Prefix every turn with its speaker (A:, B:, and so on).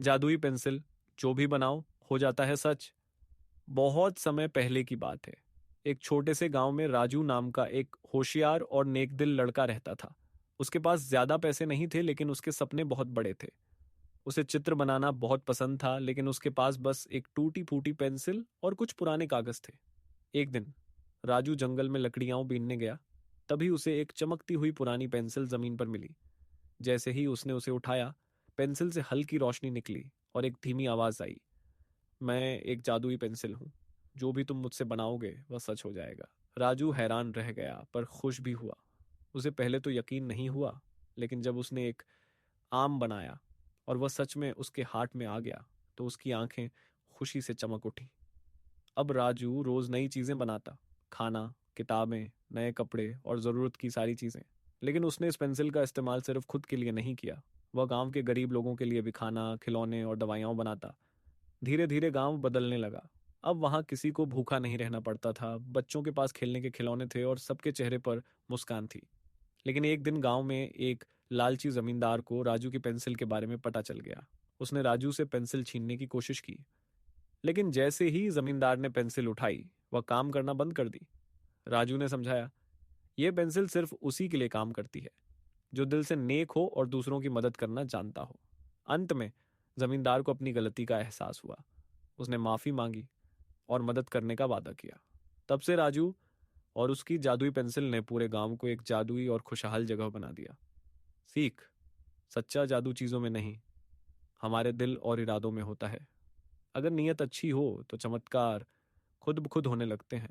A: जादुई पेंसिल, जो भी बनाओ हो जाता है सच। बहुत समय पहले की बात है। एक छोटे से गांव में राजू नाम का एक होशियार और नेकदिल लड़का रहता था। उसके पास ज्यादा पैसे नहीं थे, लेकिन उसके सपने बहुत बड़े थे। उसे चित्र बनाना बहुत पसंद था, लेकिन उसके पास बस एक टूटी फूटी पेंसिल और कुछ पुराने कागज थे। एक दिन राजू जंगल में लकड़ियां बीनने गया। तभी उसे एक चमकती हुई पुरानी पेंसिल जमीन पर मिली। जैसे ही उसने उसे उठाया, पेंसिल से हल्की रोशनी निकली और एक धीमी आवाज आई। मैं एक जादुई पेंसिल हूं। जो भी तुम मुझसे बनाओगे वह सच हो जाएगा। राजू हैरान रह गया पर खुश भी हुआ। उसे पहले तो यकीन नहीं हुआ, लेकिन जब उसने एक आम बनाया और वह सच में उसके हाथ में आ गया, तो उसकी आंखें खुशी से चमक उठी। अब राजू रोज नई चीजें बनाता। खाना, किताबें, नए कपड़े और जरूरत की सारी चीजें। लेकिन उसने इस पेंसिल का इस्तेमाल सिर्फ खुद के लिए नहीं किया। वह गांव के गरीब लोगों के लिए भी खाना, खिलौने और दवाइयां बनाता। धीरे धीरे गांव बदलने लगा। अब वहां किसी को भूखा नहीं रहना पड़ता था। बच्चों के पास खेलने के खिलौने थे और सबके चेहरे पर मुस्कान थी। लेकिन एक दिन गांव में एक लालची जमींदार को राजू की पेंसिल के बारे में पता चल गया। उसने राजू से पेंसिल छीनने की कोशिश की, लेकिन जैसे ही जमींदार ने पेंसिल उठाई, वह काम करना बंद कर दी। राजू ने समझाया, यह पेंसिल सिर्फ उसी के लिए काम करती है जो दिल से नेक हो और दूसरों की मदद करना जानता हो। अंत में जमींदार को अपनी गलती का एहसास हुआ। उसने माफी मांगी और मदद करने का वादा किया। तब से राजू और उसकी जादुई पेंसिल ने पूरे गांव को एक जादुई और खुशहाल जगह बना दिया। सीख, सच्चा जादू चीजों में नहीं, हमारे दिल और इरादों में होता है। अगर नीयत अच्छी हो तो चमत्कार खुद ब खुद होने लगते हैं।